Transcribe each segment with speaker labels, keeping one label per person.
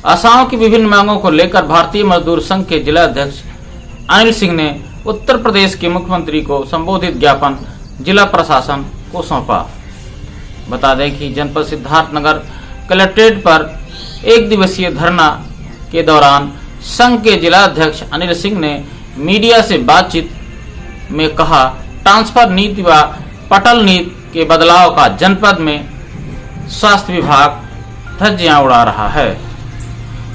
Speaker 1: आशाओं की विभिन्न मांगों को लेकर भारतीय मजदूर संघ के जिला अध्यक्ष अनिल सिंह ने उत्तर प्रदेश के मुख्यमंत्री को संबोधित ज्ञापन जिला प्रशासन को सौंपा। बता दें कि जनपद सिद्धार्थनगर कलेक्ट्रेट पर एक दिवसीय धरना के दौरान संघ के जिला अध्यक्ष अनिल सिंह ने मीडिया से बातचीत में कहा, ट्रांसफर नीति व पटल नीति के बदलाव का जनपद में स्वास्थ्य विभाग धज्जियां उड़ा रहा है।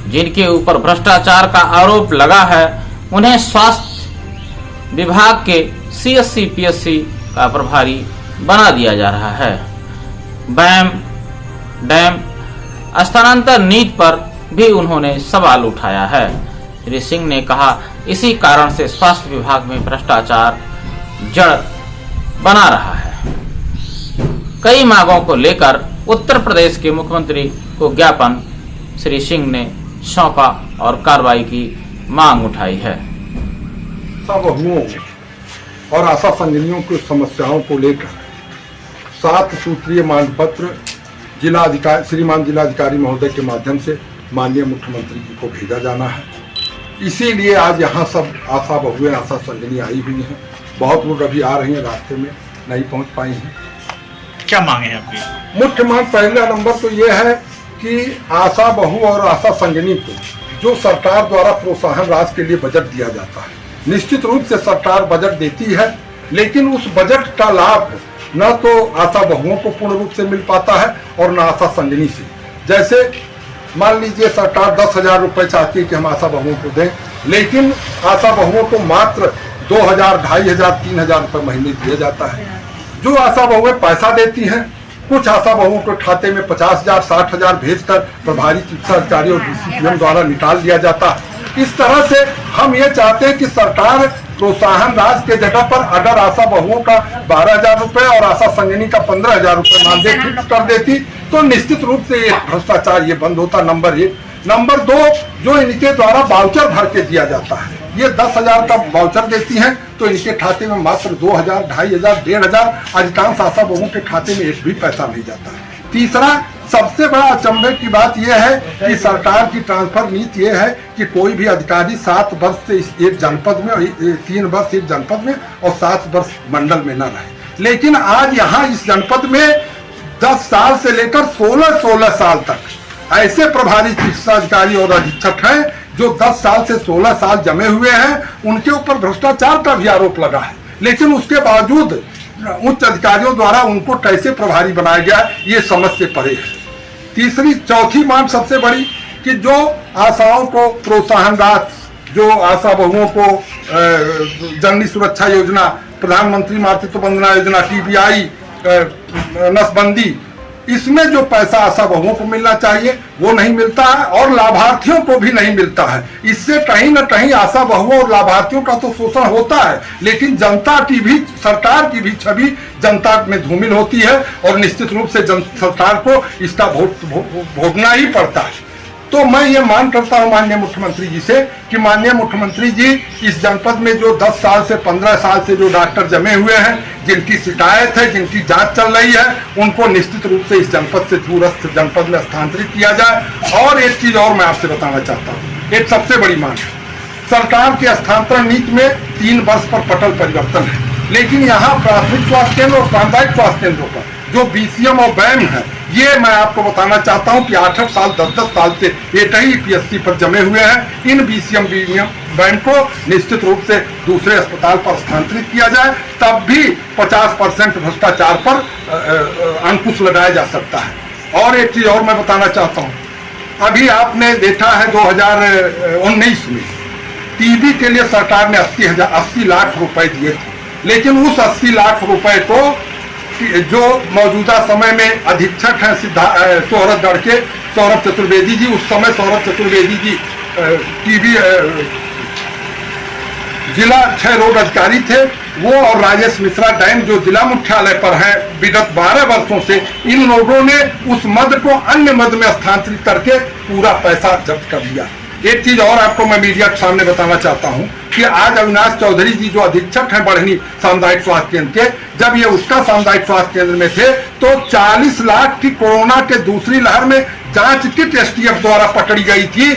Speaker 1: जिनके ऊपर भ्रष्टाचार का आरोप लगा है उन्हें स्वास्थ्य विभाग के CSC PSC का प्रभारी बना दिया जा रहा है। बैम डैम स्थानांतर नीति पर भी उन्होंने सवाल उठाया है। श्री सिंह ने कहा, इसी कारण से स्वास्थ्य विभाग में भ्रष्टाचार जड़ बना रहा है। कई मांगों को लेकर उत्तर प्रदेश के मुख्यमंत्री को ज्ञापन श्री सिंह ने सौंपा और कार्रवाई की मांग उठाई है।
Speaker 2: बहुओं और आशा संगिनियों की समस्याओं को लेकर 7 सूत्रीय मांग पत्र श्रीमान जिलाधिकारी महोदय के माध्यम से माननीय मुख्यमंत्री जी को भेजा जाना है। इसीलिए आज यहाँ सब आशा बहुएं आशा संगिनी आई हुई हैं। बहुत लोग अभी आ रही हैं, रास्ते में नहीं पहुँच पाई हैं।
Speaker 3: क्या मांगे हैं आपकी?
Speaker 2: मुख्य मांग पहला नंबर तो ये है कि आशा बहु और आशा संगिनी को जो सरकार द्वारा प्रोत्साहन राशि के लिए बजट दिया जाता है, निश्चित रूप से सरकार बजट देती है, लेकिन उस बजट का लाभ न तो आशा बहुओं को पूर्ण रूप से मिल पाता है और न आशा संगिनी से। जैसे मान लीजिए सरकार 10,000 रुपये चाहती है कि हम आशा बहुओं को दें, लेकिन आशा बहुओं को मात्र 2,000, 2,500, 3,000 रुपये महीने दिया जाता है। जो आशा बहुएं पैसा देती हैं, कुछ आशा बहुओं के खाते में 50,000, 60,000 भेजकर प्रभारी चिकित्सा अधिकारी और DCPM द्वारा निकाल दिया जाता है। इस तरह से हम ये चाहते हैं कि सरकार प्रोत्साहन राशि के जगह पर अगर आशा बहुओं का 12,000 रुपये और आशा संगिनी का 15,000 रुपये मानदेय फिक्स कर देती तो निश्चित रूप से ये भ्रष्टाचार ये बंद होता। नंबर 1। नंबर 2, जो इनके द्वारा वाउचर भर के दिया जाता है, ये 10,000 का वाउचर देती हैं तो इनके खाते में मात्र 2,000, 2,500, 1,500, अधिकांश आशा बहुओं के खाते में एक भी पैसा नहीं जाता है। तीसरा, सबसे बड़ा अचंभे की बात यह है कि सरकार की ट्रांसफर नीति यह है कि कोई भी अधिकारी 7 वर्ष से एक जनपद में, 3 वर्ष एक जनपद में और 7 वर्ष मंडल में न रहे। लेकिन आज यहाँ इस जनपद में 10 साल से लेकर 16 साल तक ऐसे प्रभारी चिकित्सा अधिकारी और अधीक्षक हैं जो 10 साल से 16 साल जमे हुए हैं। उनके ऊपर भ्रष्टाचार का भी आरोप लगा है, लेकिन उसके बावजूद उच्च अधिकारियों द्वारा उनको कैसे प्रभारी बनाया गया ये समझ से परे है। चौथी मांग सबसे बड़ी कि जो आशाओं को प्रोत्साहन राशि, जो आशा बहुओं को जननी सुरक्षा योजना, प्रधानमंत्री मातृत्व वंदना योजना, TBI, नसबंदी, इसमें जो पैसा आशा बहुओं को मिलना चाहिए वो नहीं मिलता है और लाभार्थियों को भी नहीं मिलता है। इससे कहीं न कहीं आशा बहुओं और लाभार्थियों का तो शोषण होता है, लेकिन जनता की भी, सरकार की भी छवि जनता में धूमिल होती है और निश्चित रूप से सरकार को इसका भोगना ही पड़ता है। तो मैं ये मांग करता हूँ माननीय मुख्यमंत्री जी से कि माननीय मुख्यमंत्री जी, इस जनपद में जो 10 साल से 15 साल से जो डॉक्टर जमे हुए हैं, जिनकी शिकायत है, जिनकी जांच चल रही है, उनको निश्चित रूप से इस जनपद से दूरस्थ जनपद में स्थानांतरित किया जाए। और एक चीज और मैं आपसे बताना चाहता हूँ, एक सबसे बड़ी मांग है, सरकार के स्थानांतरण नीति में 3 वर्ष पर पटल परिवर्तन है, लेकिन यहाँ प्राथमिक स्वास्थ्य केंद्र और सामुदायिक स्वास्थ्य केंद्रों पर जो BCM और बैम है, ये मैं आपको बताना चाहता हूँ कि 8 साल 10 साल से एक ही PSC पर जमे हुए हैं। इन BCM बैम को निश्चित रूप से दूसरे अस्पताल पर स्थानांतरित किया जाए, तब भी 50% भ्रष्टाचार पर अंकुश लगाया जा सकता है। और एक चीज और मैं बताना चाहता हूँ, अभी आपने देखा है 2019 में TB के लिए सरकार ने 80 लाख रुपए दिए थे, लेकिन उस 80 लाख रुपए को जो मौजूदा समय में अधीक्षक हैं सोहरतगढ़ के सौरभ चतुर्वेदी जी, उस समय सौरभ चतुर्वेदी जी TB जिला 6 रोड अधिकारी थे, वो और राजेश मिश्रा डैम जो जिला मुख्यालय पर है, विगत 12 वर्षों से इन लोगों ने उस मद को अन्य मद में स्थानांतरित करके पूरा पैसा जब्त कर लिया। एक चीज और आपको मैं मीडिया के सामने बताना चाहता हूं कि आज अविनाश चौधरी जी जो अधीक्षक हैं बढ़नी सामुदायिक स्वास्थ्य केंद्र के, जब ये उसका सामुदायिक स्वास्थ्य केंद्र में थे तो 40 लाख की कोरोना के दूसरी लहर में जांच किट एसटीएफ द्वारा पकड़ी गई थी,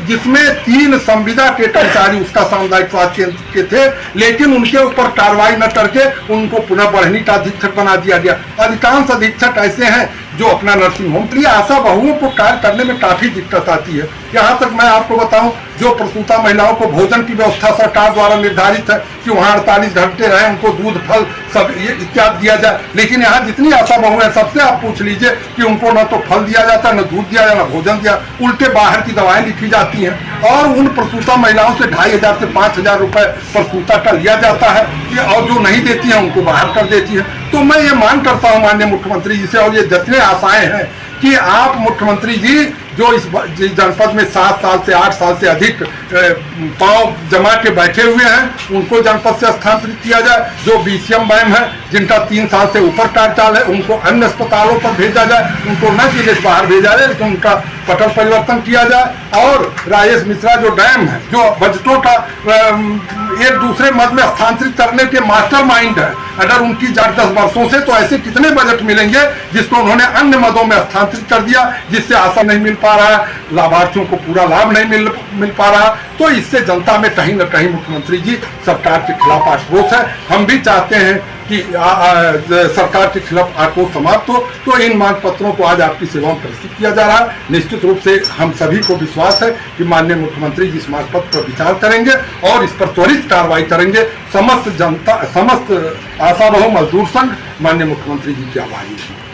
Speaker 2: जिसमें 3 संविदा के कर्मचारी उसका सामुदायिक स्वास्थ्य केंद्र के थे, लेकिन उनके ऊपर कार्रवाई न करके उनको पुनः बढ़नी का अधीक्षक बना दिया गया। अधिकांश अधीक्षक ऐसे हैं जो अपना नर्सिंग होम के लिए आशा बहुओं को कार्य करने में काफी दिक्कत आती है। यहाँ तक मैं आपको बताऊं, जो प्रसूता महिलाओं को भोजन की व्यवस्था सरकार द्वारा निर्धारित है कि वहाँ 48 घंटे रहे, उनको दूध फल सब इत्यादि दिया जाए, लेकिन यहाँ जितनी आशा बहु है सबसे आप पूछ लीजिए कि उनको न तो फल दिया जाता है, न दूध दिया जाता, न भोजन दिया, उल्टे बाहर की दवाएं लिखी जाती हैं और उन प्रसूता महिलाओं से 2500 से 5000 रुपए प्रसूता का लिया जाता है, और जो नहीं देती है उनको बाहर कर देती है। तो मैं ये मांग करता हूँ माननीय मुख्यमंत्री जी से, और ये जितने आशाएं हैं कि आप मुख्यमंत्री जी जो इस जनपद में 7 साल से 8 साल से अधिक पांव जमा के बैठे हुए हैं, उनको जनपद से स्थानांतरित किया जाए। जो बीसीएम मैम है जिनका 3 साल से ऊपर कार्यकाल है, उनको अन्य अस्पतालों पर भेजा जाए, उनको न जिले से बाहर भेजा जाए, लेकिन उनका पटल परिवर्तन किया जाए। और राजेश मिश्रा जो डैम है, जो बजटों का एक दूसरे मद में स्थानांतरित करने के मास्टरमाइंड है, अगर उनकी जांच 10 वर्षों से, तो ऐसे कितने बजट मिलेंगे जिसको उन्होंने अन्य मदों में स्थानांतरित कर दिया, जिससे आशा नहीं मिल पा रहा है, लाभार्थियों को पूरा लाभ नहीं मिल पा रहा। तो इससे जनता में कहीं न कहीं मुख्यमंत्री जी सरकार के खिलाफ आक्रोश है। हम भी चाहते हैं कि सरकार के खिलाफ आक्रोश समाप्त हो। तो इन मांग पत्रों को आज आपकी सेवाओं में प्रस्तुत किया जा रहा है। निश्चित रूप से हम सभी को विश्वास है कि माननीय मुख्यमंत्री जी इस मांग पत्र पर विचार करेंगे और इस पर त्वरित कार्रवाई करेंगे। समस्त जनता, समस्त आशा बहु मजदूर संघ माननीय मुख्यमंत्री जी की आभारी है।